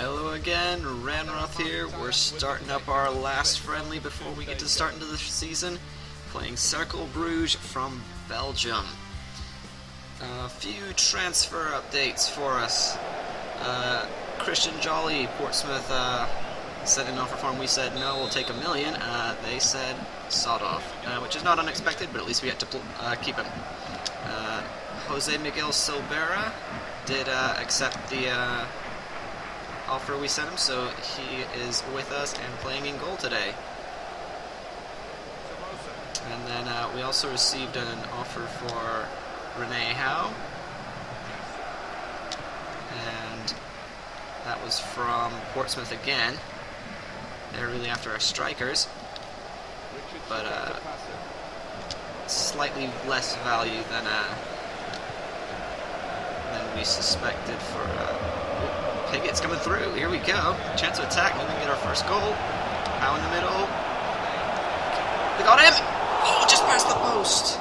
Hello again, Ranroth here. We're starting up our last friendly before we get to start into the season, playing Cercle Brugge from Belgium. A few transfer updates for us. Christian Jolly, Portsmouth, set an offer for him. We said no, we'll take $1 million. They said sod off, which is not unexpected, but at least we had to keep him. Jose Miguel Silveira did accept the offer we sent him, so he is with us and playing in goal today. And then we also received an offer for Rene Howe, and that was from Portsmouth again. They're really after our strikers, but slightly less value than we suspected for Pigot's coming through. Here we go. Chance to attack. Maybe we get our first goal. Out in the middle. We got him! Oh, just past the post.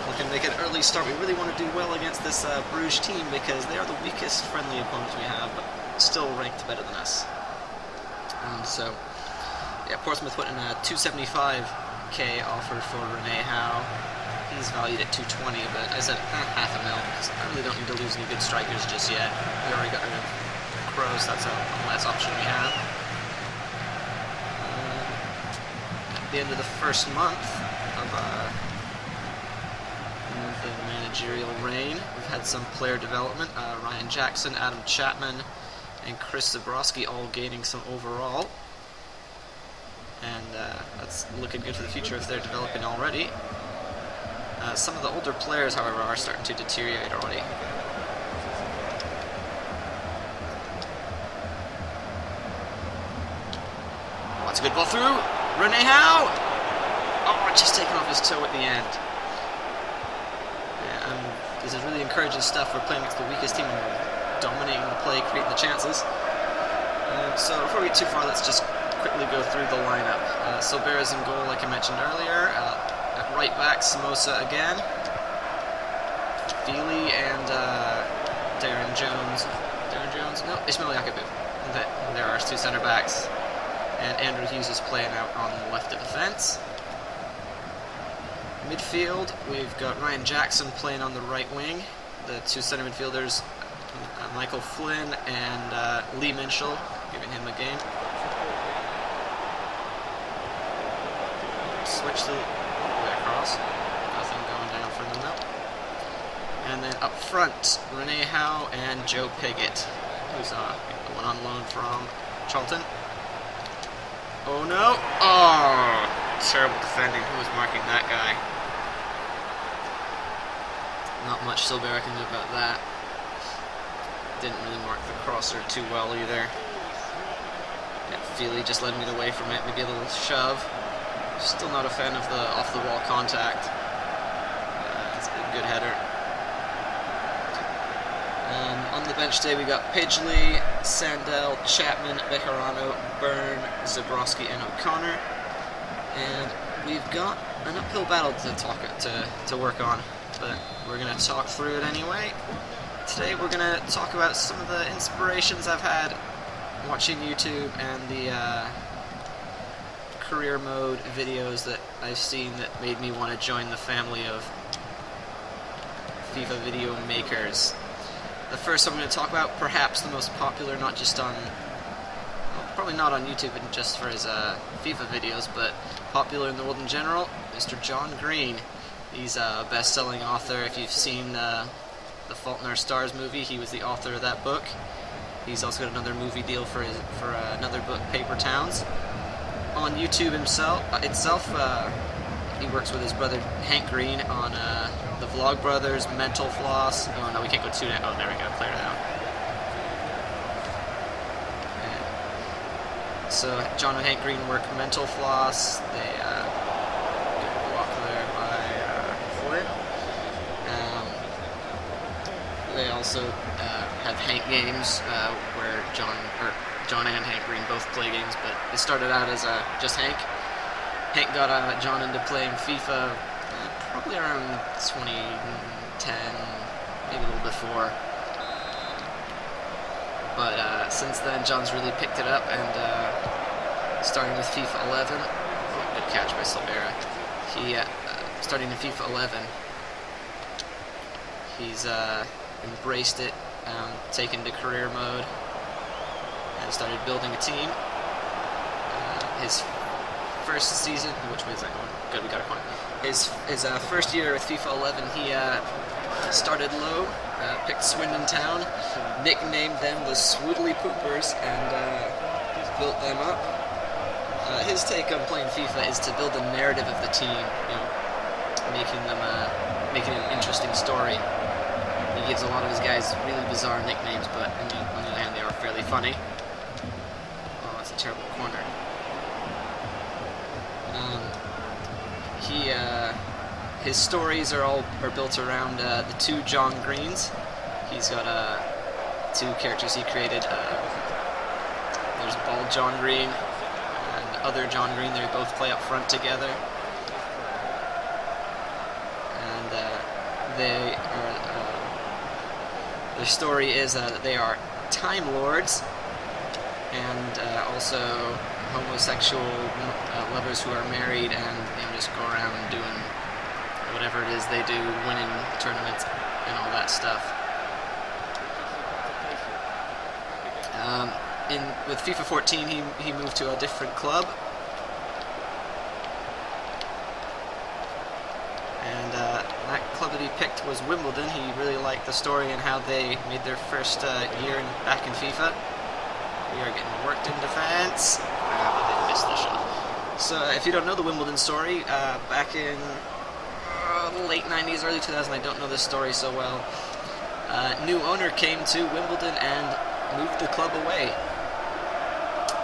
Looking to make an early start. We really want to do well against this Bruges team because they are the weakest friendly opponents we have, but still ranked better than us. So, yeah, Portsmouth put in a $275K offer for Rene Howe. He's valued at $220, but I said half a mil because I really don't need to lose any good strikers just yet. We already got rid of Kroos. That's a last option we have. At the end of the first month of the managerial reign, we've had some player development. Ryan Jackson, Adam Chapman, and Chris Zabrowski all gaining some overall. And that's looking good for the future if they're developing already. Some of the older players, however, are starting to deteriorate already. Oh, that's a good ball through. Rene Howe! Oh, just taking off his toe at the end. Yeah, this is really encouraging stuff. We're playing against the weakest team and we're dominating the play, creating the chances. So before we get too far, let's just quickly go through the lineup. Silveira's in goal, like I mentioned earlier. At right back, Samosa again. Feely and Darren Jones. No, Ismail Yakubu. There are two center backs. And Andrew Hughes is playing out on the left of the fence. Midfield, we've got Ryan Jackson playing on the right wing. The two center midfielders, Michael Flynn and Lee Minshall, giving him a game. Switch to across. Nothing going down for them though. And then up front, Rene Howe and Joe Pigott, who's the one on loan from Charlton. Oh no! Oh! Terrible defending. Who was marking that guy? Not much Silveira can do about that. Didn't really mark the crosser too well either. Yeah, Feely just led me away from it. Maybe a little shove. Still not a fan of the off-the-wall contact. It's a good header. On the bench today we got Pidgley, Sandell, Chapman, Bejarano, Byrne, Zabrowski, and O'Connor. And we've got an uphill battle to work on, but we're going to talk through it anyway. Today we're going to talk about some of the inspirations I've had watching YouTube and the career mode videos that I've seen that made me want to join the family of FIFA video makers. The first I'm going to talk about, perhaps the most popular, not just on, well, probably not on YouTube and just for his FIFA videos, but popular in the world in general, Mr. John Green. He's a best-selling author. If you've seen the Fault in Our Stars movie, he was the author of that book. He's also got another movie deal for another book, Paper Towns. On YouTube itself, he works with his brother Hank Green on the Vlog Brothers, Mental Floss. Oh no, we can't go too down. Oh, there we go, clear it out. And so John and Hank Green work Mental Floss. They get a block there by Flynn. They also have Hank games where John and Hank Green both play games, but it started out as just Hank. Hank got John into playing FIFA probably around 2010, maybe a little before. But since then, John's really picked it up, and starting with FIFA 11, good catch by Silvera. He starting in FIFA 11, he's embraced it, taken to career mode, and started building a team. His first season, which way is that going? Good, we got a point. His first year with FIFA 11, he started low, picked Swindon Town, nicknamed them the Swoodley Poopers, and built them up. His take on playing FIFA is to build the narrative of the team, making an interesting story. He gives a lot of his guys really bizarre nicknames, but on the other hand, they are fairly funny. Oh, that's a terrible corner. His stories are built around the two John Greens. He's got two characters he created. There's Bald John Green and other John Green. They both play up front together, and their story is that they are Time Lords and also homosexual lovers who are married and just go around doing whatever it is they do, winning tournaments and all that stuff. With FIFA 14, he moved to a different club, and that club that he picked was Wimbledon. He really liked the story and how they made their first year back in FIFA. We are getting worked in defense, but they missed the shot. So if you don't know the Wimbledon story, back in the late 90s, early 2000s, I don't know this story so well. New owner came to Wimbledon and moved the club away,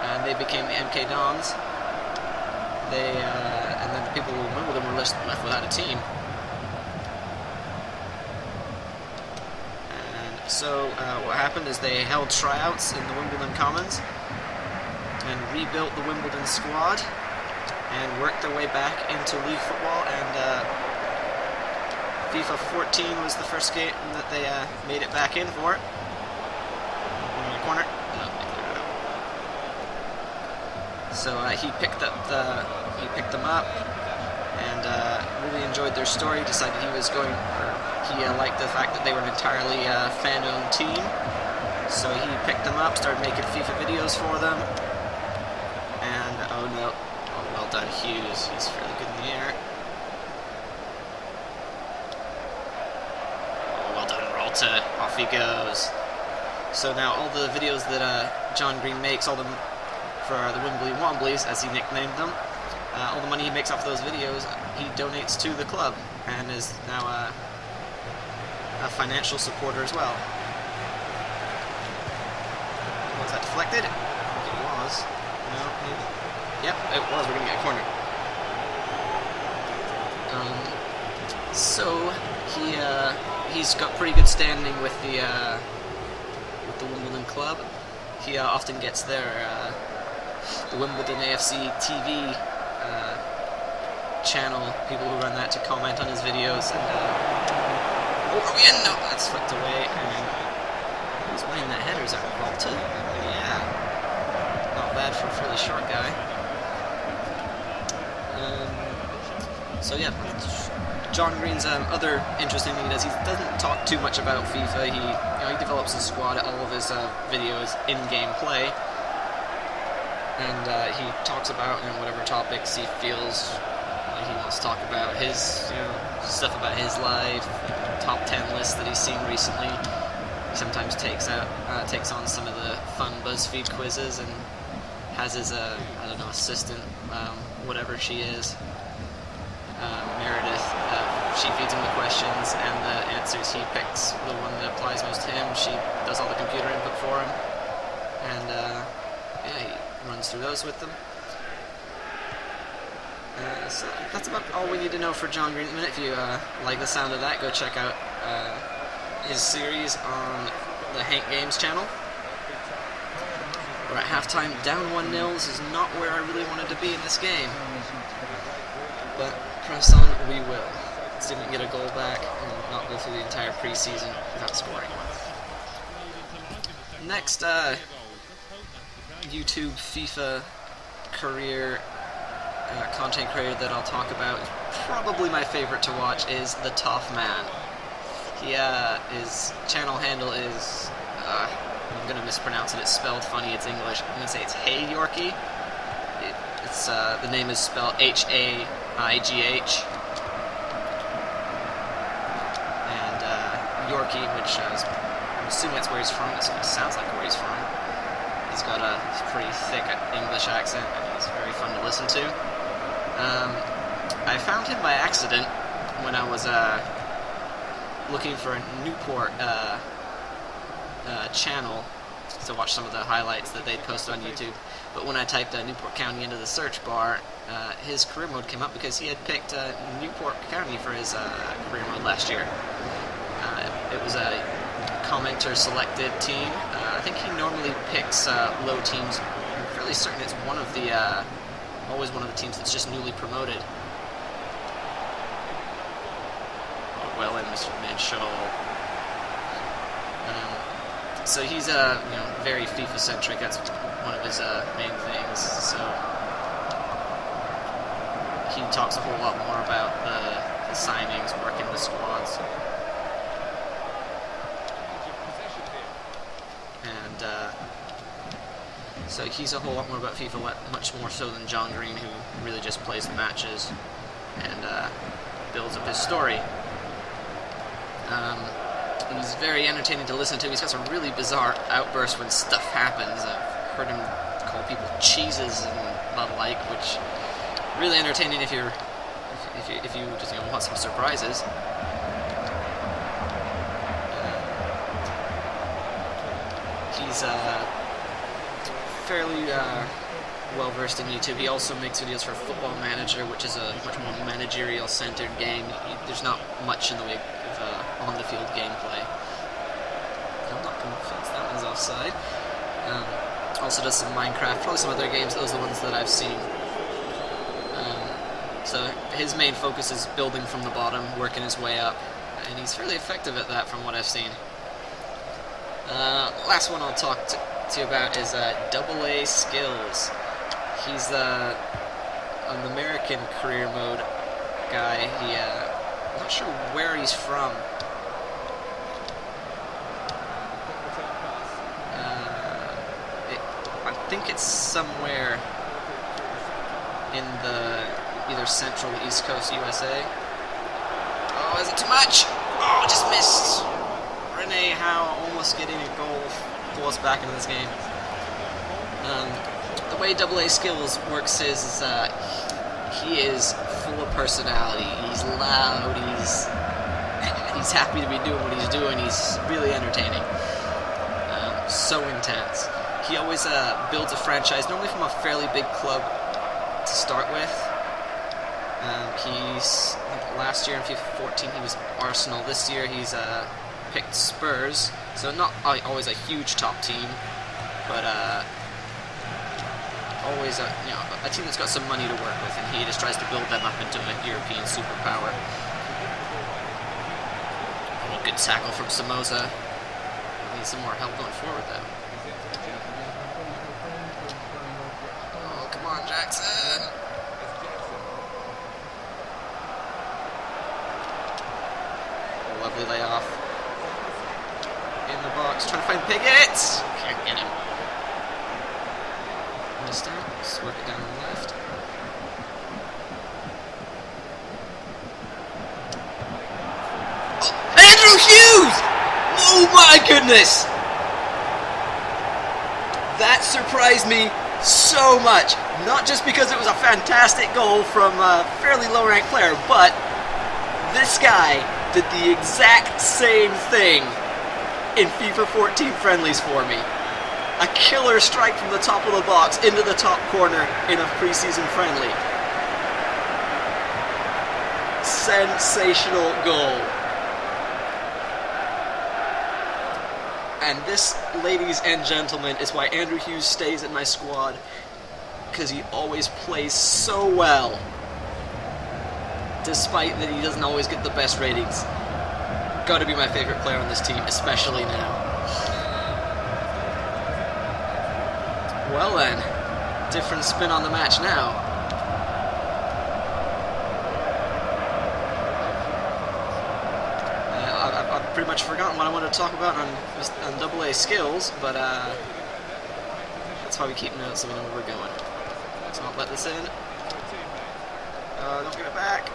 and they became the MK Dons. And then the people in Wimbledon were left without a team. And so what happened is they held tryouts in the Wimbledon Commons and rebuilt the Wimbledon squad and worked their way back into league football, and FIFA 14 was the first game that they made it back in for. In the corner. No, they cleared it out. So he picked them up and really enjoyed their story. Decided he liked the fact that they were an entirely fan-owned team. So he picked them up, started making FIFA videos for them, and well done, Hughes. He's fairly good in the air. Off he goes. So now all the videos that John Green makes, all them for the Wimbly Womblies, as he nicknamed them, all the money he makes off those videos, he donates to the club, and is now a financial supporter as well. Was that deflected? I think it was. No, maybe. Yep, it was. We're gonna get a corner. So he's got pretty good standing with the Wimbledon club. He often gets the Wimbledon AFC TV channel, people who run that, to comment on his videos. And are we in? No, that's flipped away. And who's winning that header? Is that Walter? Yeah, not bad for a fairly short guy. So yeah, John Green's other interesting thing he does, he doesn't talk too much about FIFA. He develops his squad, all of his videos in-game play, and he talks about whatever topics he feels like he wants to talk about. His stuff about his life, top 10 lists that he's seen recently. He sometimes takes on some of the fun BuzzFeed quizzes and has his assistant, whatever she is. Meredith, she feeds him the questions and the answers. He picks the one that applies most to him. She does all the computer input for him, and he runs through those with them. So that's about all we need to know for John Green at the minute. If you like the sound of that, go check out his series on the Hank Games channel. We're at halftime, down 1-0. This is not where I really wanted to be in this game, but press on we will. Let's see if we can get a goal back and not go through the entire preseason without scoring one. Next YouTube FIFA career content creator that I'll talk about, probably my favorite to watch, is the Tough Man. His channel handle is, I'm gonna mispronounce it, it's spelled funny, it's English. I'm gonna say it's Hey Yorkie. The name is spelled H-A-I-G-H. And Yorkie, which I'm assuming that's where he's from, it sounds like where he's from. He's got a pretty thick English accent, and he's very fun to listen to. I found him by accident when I was looking for a Newport channel to watch some of the highlights that they'd posted on YouTube. But when I typed Newport County into the search bar, his career mode came up because he had picked Newport County for his career mode last year. It was a commenter selected team. I think he normally picks low teams. I'm fairly certain it's one of the always one of the teams that's just newly promoted. Oh, well in, Mr. Mitchell. So he's very FIFA centric. That's one of his main things. So he talks a whole lot more about the signings, working the squads. So he's a whole lot more about FIFA, much more so than John Green, who really just plays the matches and builds up his story. He's very entertaining to listen to. He's got some really bizarre outbursts when stuff happens. I've heard him call people cheeses and the like, which really entertaining if you just want some surprises. He's fairly well versed in YouTube. He also makes videos for Football Manager, which is a much more managerial-centered game. There's not much in the way of on-the-field gameplay. I'm not convinced that one's offside. Also does some Minecraft, probably some other games. Those are the ones that I've seen. So his main focus is building from the bottom, working his way up, and he's fairly effective at that from what I've seen. Last one I'll talk to you about is AA Skills. He's an American career mode guy. I'm not sure where he's from. I think it's somewhere in the either central or east coast USA. Oh, is it too much? Oh, just missed. Rene Howe almost getting a goal to pull us back into this game. The way AA Skills works is he is full of personality. He's loud. He's happy to be doing what he's doing. He's really entertaining. So intense. He always builds a franchise, normally from a fairly big club to start with. Last year in FIFA 14 he was Arsenal. This year he's picked Spurs, so not always a huge top team, but always a team that's got some money to work with, and he just tries to build them up into a European superpower. A good tackle from Somoza. Need some more help going forward though. Oh, come on, Jackson! A lovely layoff. In the box, trying to find Pickett! Can't get him. Missed out. Let's work it down on the left. Oh, Andrew Hughes! Oh my goodness! That surprised me so much. Not just because it was a fantastic goal from a fairly low-ranked player, but this guy did the exact same thing in FIFA 14 friendlies for me. A killer strike from the top of the box into the top corner in a preseason friendly. Sensational goal. And this, ladies and gentlemen, is why Andrew Hughes stays in my squad, because he always plays so well, despite that he doesn't always get the best ratings. Got to be my favorite player on this team, especially now. Well then, different spin on the match now. I've pretty much forgotten what I wanted to talk about on AA skills, but that's why we keep notes so we know where we're going. Let's not let this in. Don't get it back.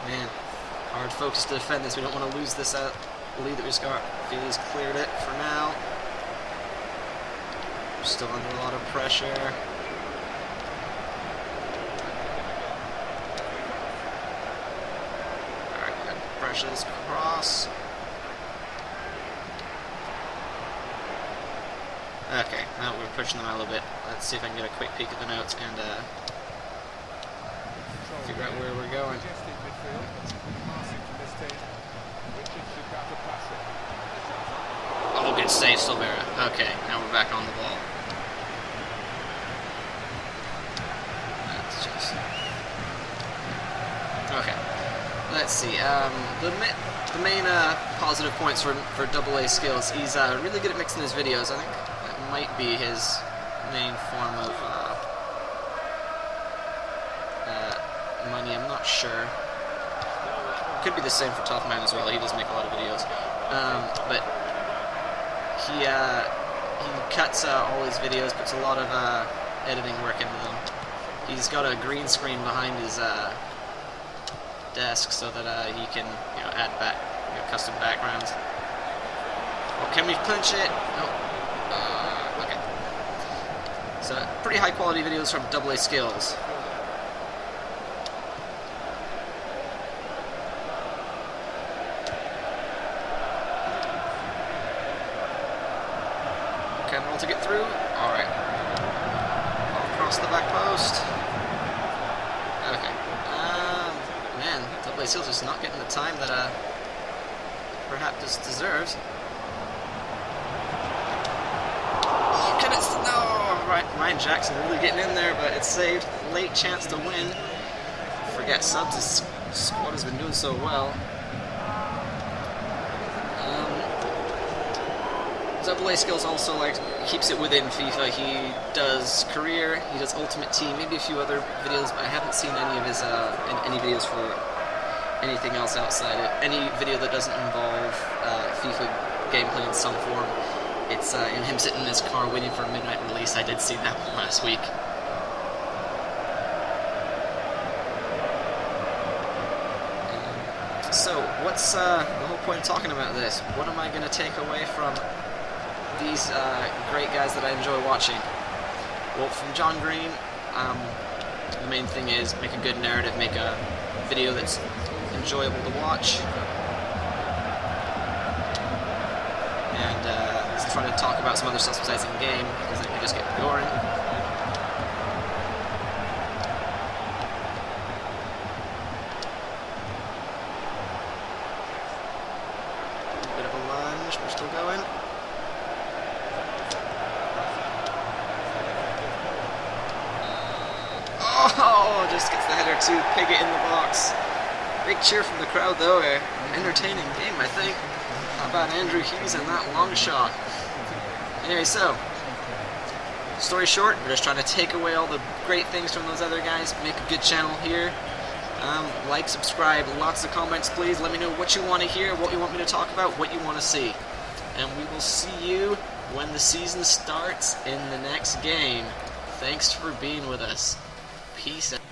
Man, hard focus to defend this. We don't want to lose this lead that we just got. Philly's cleared it for now. We're still under a lot of pressure. Pressure this cross. Okay, now we're pushing them out a little bit. Let's see if I can get a quick peek at the notes and figure out where we're going. Oh, good save, Silvera. Okay, now we're back on the ball. That's just... Okay. Let's see. The main positive points for AA skills, he's really good at mixing his videos. I think that might be his main form of money. I'm not sure. Could be the same for Tough Man as well. He does make a lot of videos, but he cuts all his videos, puts a lot of editing work into them. He's got a green screen behind his desk so that he can add back custom backgrounds. Oh, can we clinch it? No. Okay. So pretty high quality videos from AA skills. Okay, roll to get through. All right. Across the back post. Okay. Man, AA skills is not getting the time that perhaps deserves. Oh, can it? No! Right, Ryan Jackson really getting in there, but it's saved. Late chance to win. Forget Subs' squad has been doing so well. AA skills also keeps it within FIFA. He does career, he does Ultimate Team, maybe a few other videos, but I haven't seen any of his any videos for anything else outside it. Any video that doesn't involve FIFA gameplay in some form. It's him sitting in his car waiting for a midnight release. I did see that one last week. So, what's the whole point of talking about this? What am I going to take away from these great guys that I enjoy watching? Well, from John Green, the main thing is make a good narrative, make a video that's enjoyable to watch, and let's try to talk about some other stuff besides in game, because then it can just get boring. A bit of a lunge, we're still going. Oh, just gets the header to Piggott in the box. Big cheer from the crowd, though. Entertaining game, I think. How about Andrew Hughes and that long shot? Anyway, so, story short, we're just trying to take away all the great things from those other guys, make a good channel here. Like, subscribe, lots of comments, please. Let me know what you want to hear, what you want me to talk about, what you want to see. And we will see you when the season starts in the next game. Thanks for being with us. Peace out.